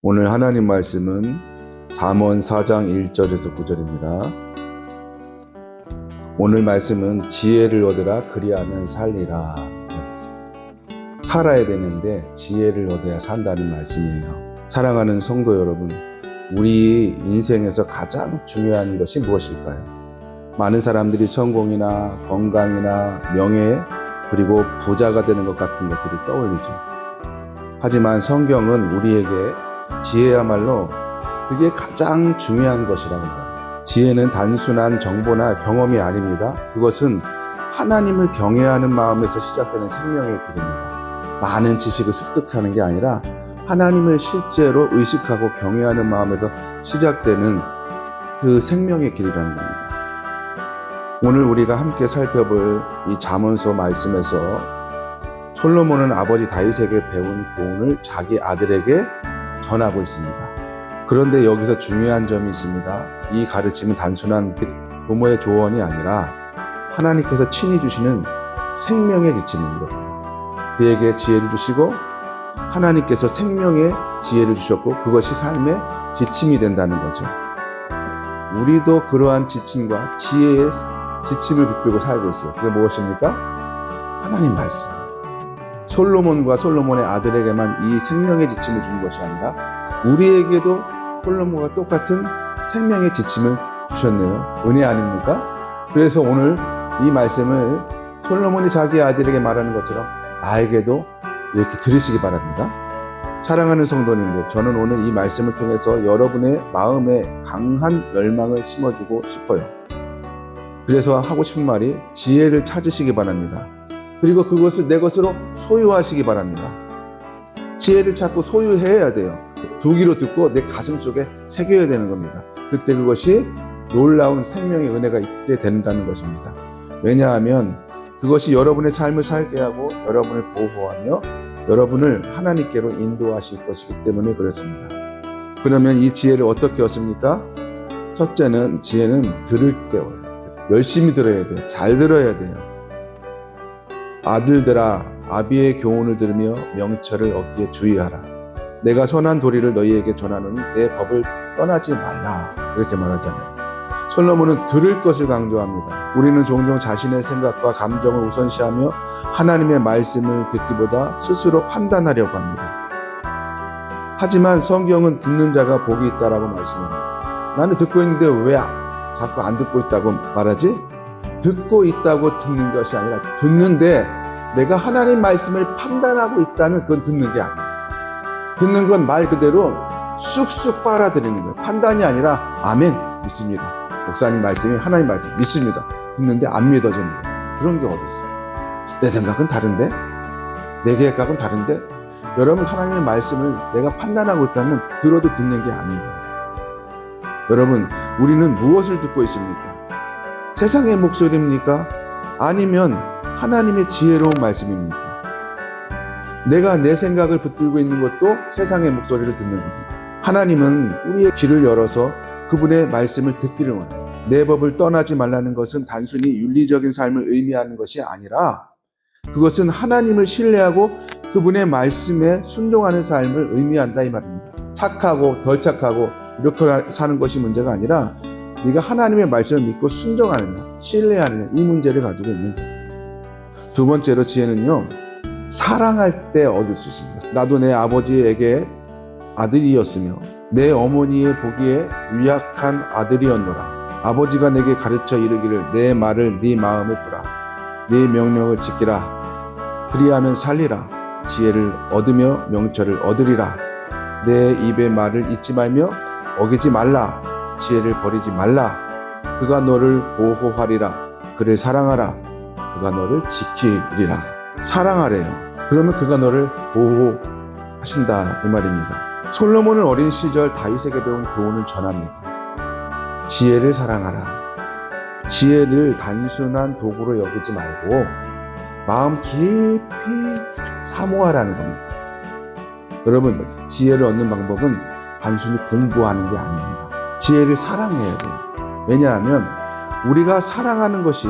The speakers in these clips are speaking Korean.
오늘 하나님 말씀은 잠언 4장 1절에서 9절입니다. 오늘 말씀은 지혜를 얻으라 그리하면 살리라. 살아야 되는데 지혜를 얻어야 산다는 말씀이에요. 사랑하는 성도 여러분, 우리 인생에서 가장 중요한 것이 무엇일까요? 많은 사람들이 성공이나 건강이나 명예 그리고 부자가 되는 것 같은 것들을 떠올리죠. 하지만 성경은 우리에게 지혜야말로 그게 가장 중요한 것이라고 합니다. 지혜는 단순한 정보나 경험이 아닙니다. 그것은 하나님을 경외하는 마음에서 시작되는 생명의 길입니다. 많은 지식을 습득하는 게 아니라 하나님을 실제로 의식하고 경외하는 마음에서 시작되는 그 생명의 길이라는 겁니다. 오늘 우리가 함께 살펴볼 이 잠언서 말씀에서 솔로몬은 아버지 다윗에게 배운 교훈을 자기 아들에게 전하고 있습니다. 그런데 여기서 중요한 점이 있습니다. 이 가르침은 단순한 부모의 조언이 아니라 하나님께서 친히 주시는 생명의 지침입니다. 그에게 지혜를 주시고 하나님께서 생명의 지혜를 주셨고 그것이 삶의 지침이 된다는 거죠. 우리도 그러한 지침과 지혜의 지침을 붙들고 살고 있어요. 그게 무엇입니까? 하나님 말씀. 솔로몬과 솔로몬의 아들에게만 이 생명의 지침을 준 것이 아니라 우리에게도 솔로몬과 똑같은 생명의 지침을 주셨네요. 은혜 아닙니까? 그래서 오늘 이 말씀을 솔로몬이 자기 아들에게 말하는 것처럼 나에게도 이렇게 들으시기 바랍니다. 사랑하는 성도님들, 저는 오늘 이 말씀을 통해서 여러분의 마음에 강한 열망을 심어주고 싶어요. 그래서 하고 싶은 말이 지혜를 찾으시기 바랍니다. 그리고 그것을 내 것으로 소유하시기 바랍니다. 지혜를 찾고 소유해야 돼요. 두 귀로 듣고 내 가슴 속에 새겨야 되는 겁니다. 그때 그것이 놀라운 생명의 은혜가 있게 된다는 것입니다. 왜냐하면 그것이 여러분의 삶을 살게 하고 여러분을 보호하며 여러분을 하나님께로 인도하실 것이기 때문에 그렇습니다. 그러면 이 지혜를 어떻게 얻습니까? 첫째는 지혜는 들을 때 얻어요. 열심히 들어야 돼요. 잘 들어야 돼요. 아들들아 아비의 교훈을 들으며 명철을 얻기에 주의하라. 내가 선한 도리를 너희에게 전하노니 내 법을 떠나지 말라. 이렇게 말하잖아요. 솔로몬은 들을 것을 강조합니다. 우리는 종종 자신의 생각과 감정을 우선시하며 하나님의 말씀을 듣기보다 스스로 판단하려고 합니다. 하지만 성경은 듣는 자가 복이 있다라고 말씀합니다. 나는 듣고 있는데 왜 자꾸 안 듣고 있다고 말하지? 듣고 있다고 듣는 것이 아니라 듣는데 내가 하나님 말씀을 판단하고 있다면 그건 듣는 게 아니에요. 듣는 건 말 그대로 쑥쑥 빨아들이는 거예요. 판단이 아니라 아멘 믿습니다. 목사님 말씀이 하나님 말씀 믿습니다. 듣는데 안 믿어지는 거예요. 그런 게 어디 있어? 내 생각은 다른데? 내 계획하고는 다른데? 여러분 하나님의 말씀을 내가 판단하고 있다면 들어도 듣는 게 아닌 거예요. 여러분 우리는 무엇을 듣고 있습니까? 세상의 목소리입니까? 아니면 하나님의 지혜로운 말씀입니까? 내가 내 생각을 붙들고 있는 것도 세상의 목소리를 듣는 겁니다. 하나님은 우리의 귀를 열어서 그분의 말씀을 듣기를 원해요. 내 법을 떠나지 말라는 것은 단순히 윤리적인 삶을 의미하는 것이 아니라 그것은 하나님을 신뢰하고 그분의 말씀에 순종하는 삶을 의미한다 이 말입니다. 착하고 덜 착하고 이렇게 사는 것이 문제가 아니라 네가 하나님의 말씀을 믿고 순종하느냐 신뢰하느냐 이 문제를 가지고 있는 거예요. 두 번째로 지혜는요, 사랑할 때 얻을 수 있습니다. 나도 내 아버지에게 아들이었으며 내 어머니의 보기에 유약한 아들이었노라. 아버지가 내게 가르쳐 이르기를 내 말을 네 마음에 두라. 네 명령을 지키라. 그리하면 살리라. 지혜를 얻으며 명철을 얻으리라. 내 입의 말을 잊지 말며 어기지 말라. 지혜를 버리지 말라. 그가 너를 보호하리라. 그를 사랑하라. 그가 너를 지키리라. 사랑하래요. 그러면 그가 너를 보호하신다 이 말입니다. 솔로몬은 어린 시절 다윗에게 배운 교훈을 전합니다. 지혜를 사랑하라. 지혜를 단순한 도구로 여기지 말고 마음 깊이 사모하라는 겁니다. 여러분 지혜를 얻는 방법은 단순히 공부하는 게 아닙니다. 지혜를 사랑해야 돼요. 왜냐하면 우리가 사랑하는 것이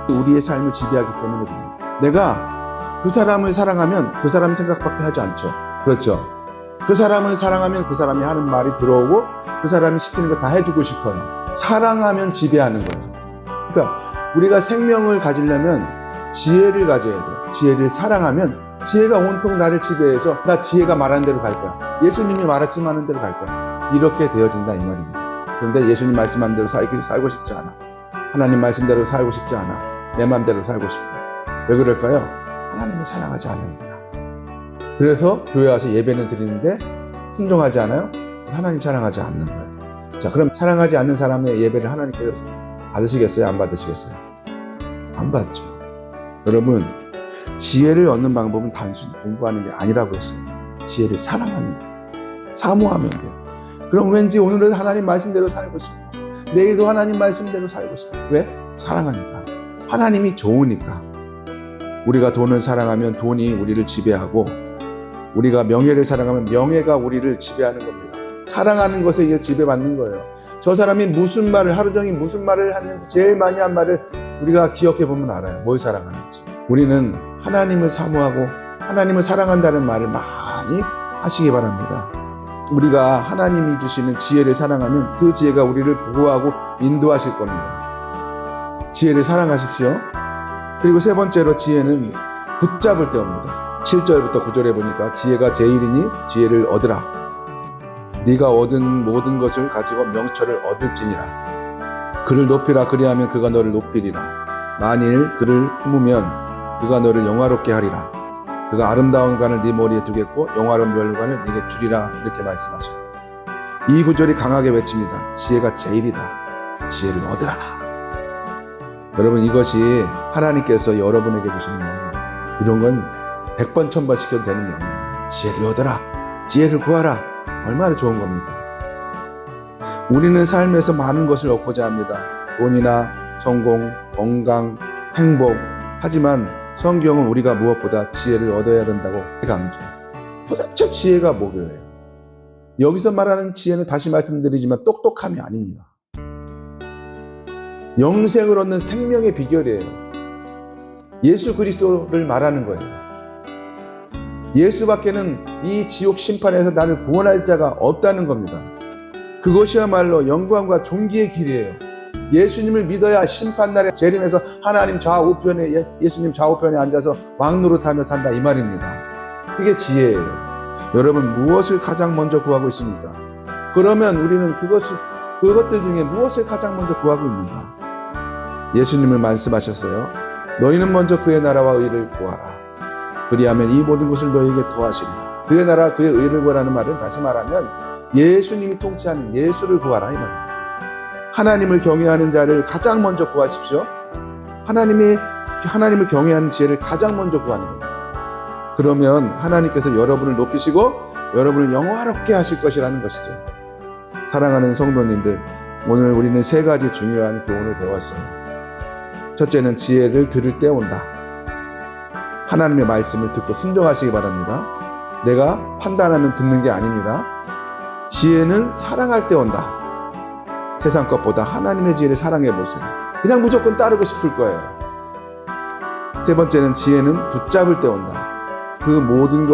우리의 삶을 지배하기 때문입니다. 내가 그 사람을 사랑하면 그 사람 생각밖에 하지 않죠. 그렇죠. 그 사람을 사랑하면 그 사람이 하는 말이 들어오고 그 사람이 시키는 거 다 해주고 싶어요. 사랑하면 지배하는 거예요. 그러니까 우리가 생명을 가지려면 지혜를 가져야 돼요. 지혜를 사랑하면 지혜가 온통 나를 지배해서 나 지혜가 말하는 대로 갈 거야. 예수님이 말씀하는 대로 갈 거야. 이렇게 되어진다 이 말입니다. 그런데 예수님 말씀하는 대로 살고 싶지 않아. 하나님 말씀대로 살고 싶지 않아. 내 마음대로 살고 싶어. 왜 그럴까요? 하나님을 사랑하지 않으니까. 그래서 교회 와서 예배는 드리는데 순종하지 않아요? 하나님 사랑하지 않는 거예요. 자, 그럼 사랑하지 않는 사람의 예배를 하나님께서 받으시겠어요? 안 받으시겠어요? 안 받죠. 여러분, 지혜를 얻는 방법은 단순히 공부하는 게 아니라고 했습니다. 지혜를 사랑하면 돼요. 사모하면 돼요. 그럼 왠지 오늘은 하나님 말씀대로 살고 싶어. 내일도 하나님 말씀대로 살고 싶어. 왜? 사랑하니까. 하나님이 좋으니까. 우리가 돈을 사랑하면 돈이 우리를 지배하고, 우리가 명예를 사랑하면 명예가 우리를 지배하는 겁니다. 사랑하는 것에 의해 지배받는 거예요. 저 사람이 무슨 말을 하루 종일 무슨 말을 하는지 제일 많이 한 말을 우리가 기억해 보면 알아요. 뭘 사랑하는지. 우리는 하나님을 사모하고 하나님을 사랑한다는 말을 많이 하시기 바랍니다. 우리가 하나님이 주시는 지혜를 사랑하면 그 지혜가 우리를 보호하고 인도하실 겁니다. 지혜를 사랑하십시오. 그리고 세 번째로 지혜는 붙잡을 때 옵니다. 7절부터 9절에 보니까 지혜가 제일이니 지혜를 얻으라. 네가 얻은 모든 것을 가지고 명철을 얻을지니라. 그를 높이라. 그리하면 그가 너를 높이리라. 만일 그를 품으면 그가 너를 영화롭게 하리라. 그가 아름다운 관을 네 머리에 두겠고 영화로운 멸관을 네게 주리라. 이렇게 말씀하셔요. 이 구절이 강하게 외칩니다. 지혜가 제일이다. 지혜를 얻으라. 여러분, 이것이 하나님께서 여러분에게 주시는 명령. 이런 건 100번 1000번 시켜도 되는 명령. 지혜를 얻으라. 지혜를 구하라. 얼마나 좋은 겁니까? 우리는 삶에서 많은 것을 얻고자 합니다. 돈이나 성공, 건강, 행복. 하지만 성경은 우리가 무엇보다 지혜를 얻어야 된다고 강조해요. 도대체 지혜가 뭐길래요? 여기서 말하는 지혜는 다시 말씀드리지만 똑똑함이 아닙니다. 영생을 얻는 생명의 비결이에요. 예수 그리스도를 말하는 거예요. 예수밖에는 이 지옥 심판에서 나를 구원할 자가 없다는 겁니다. 그것이야말로 영광과 존귀의 길이에요. 예수님을 믿어야 심판날에 재림해서 하나님 좌우편에, 예수님 좌우편에 앉아서 왕노릇하며 산다 이 말입니다. 그게 지혜예요. 여러분, 무엇을 가장 먼저 구하고 있습니까? 그러면 우리는 그것들 중에 무엇을 가장 먼저 구하고 있는가? 예수님을 말씀하셨어요. 너희는 먼저 그의 나라와 의를 구하라. 그리하면 이 모든 것을 너희에게 더하시리라. 그의 나라, 그의 의를 구하라는 말은 다시 말하면 예수님이 통치하는 예수를 구하라 이 말입니다. 하나님을 경외하는 자를 가장 먼저 구하십시오. 하나님을 경외하는 지혜를 가장 먼저 구하는 겁니다. 그러면 하나님께서 여러분을 높이시고 여러분을 영화롭게 하실 것이라는 것이죠. 사랑하는 성도님들, 오늘 우리는 세 가지 중요한 교훈을 배웠어요. 첫째는 지혜를 들을 때 온다. 하나님의 말씀을 듣고 순종하시기 바랍니다. 내가 판단하면 듣는 게 아닙니다. 지혜는 사랑할 때 온다. 세상 것보다 하나님의 지혜를 사랑해 보세요. 그냥 무조건 따르고 싶을 거예요. 세 번째는 지혜는 붙잡을 때 온다. 그 모든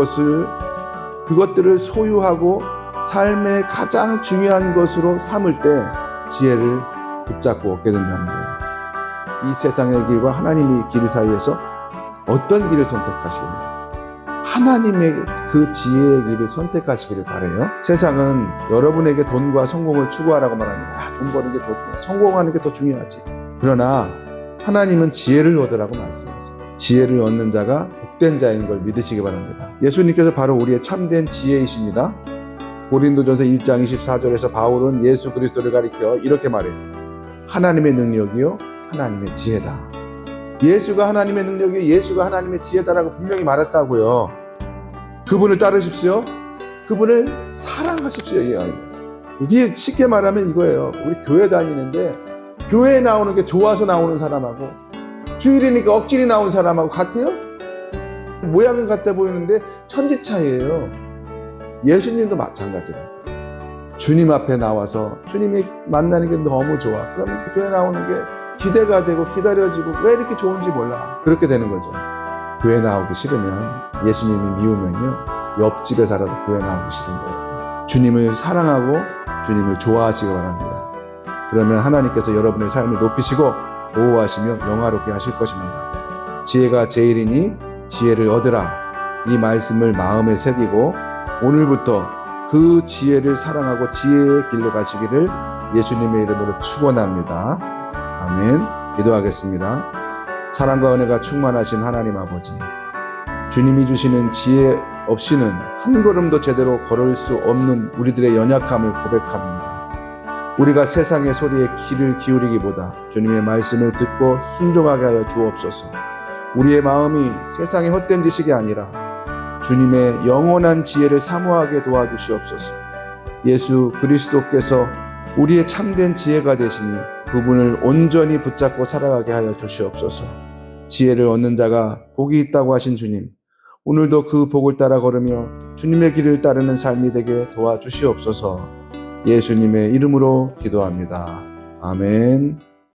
그것들을 소유하고 삶의 가장 중요한 것으로 삼을 때 지혜를 붙잡고 얻게 된다는 거예요. 이 세상의 길과 하나님의 길 사이에서 어떤 길을 선택하시느냐? 하나님의 그 지혜의 길을 선택하시기를 바라요. 세상은 여러분에게 돈과 성공을 추구하라고 말합니다. 돈 버는 게 더 중요해. 성공하는 게 더 중요하지. 그러나 하나님은 지혜를 얻으라고 말씀하세요. 지혜를 얻는 자가 복된 자인 걸 믿으시기 바랍니다. 예수님께서 바로 우리의 참된 지혜이십니다. 고린도전서 1장 24절에서 바울은 예수 그리스도를 가리켜 이렇게 말해요. 하나님의 능력이요 하나님의 지혜다. 예수가 하나님의 능력이요 예수가 하나님의 지혜다라고 분명히 말했다고요. 그분을 따르십시오. 그분을 사랑하십시오. 이게 쉽게 말하면 이거예요. 우리 교회 다니는데 교회에 나오는 게 좋아서 나오는 사람하고 주일이니까 억지로 나온 사람하고 같아요? 모양은 같아 보이는데 천지 차이예요. 예수님도 마찬가지예요. 주님 앞에 나와서 주님이 만나는 게 너무 좋아. 그러면 교회 나오는 게 기대가 되고 기다려지고 왜 이렇게 좋은지 몰라. 그렇게 되는 거죠. 교회 나오기 싫으면 예수님이 미우면요 옆집에 살아도 교회 나오기 싫은 거예요. 주님을 사랑하고 주님을 좋아하시기 바랍니다. 그러면 하나님께서 여러분의 삶을 높이시고 보호하시며 영화롭게 하실 것입니다. 지혜가 제일이니 지혜를 얻으라. 이 말씀을 마음에 새기고 오늘부터 그 지혜를 사랑하고 지혜의 길로 가시기를 예수님의 이름으로 축원합니다. 아멘. 기도하겠습니다. 사랑과 은혜가 충만하신 하나님 아버지, 주님이 주시는 지혜 없이는 한 걸음도 제대로 걸을 수 없는 우리들의 연약함을 고백합니다. 우리가 세상의 소리에 귀를 기울이기보다 주님의 말씀을 듣고 순종하게 하여 주옵소서. 우리의 마음이 세상의 헛된 지식이 아니라 주님의 영원한 지혜를 사모하게 도와주시옵소서. 예수 그리스도께서 우리의 참된 지혜가 되시니 그분을 온전히 붙잡고 살아가게 하여 주시옵소서. 지혜를 얻는 자가 복이 있다고 하신 주님, 오늘도 그 복을 따라 걸으며 주님의 길을 따르는 삶이 되게 도와주시옵소서. 예수님의 이름으로 기도합니다. 아멘.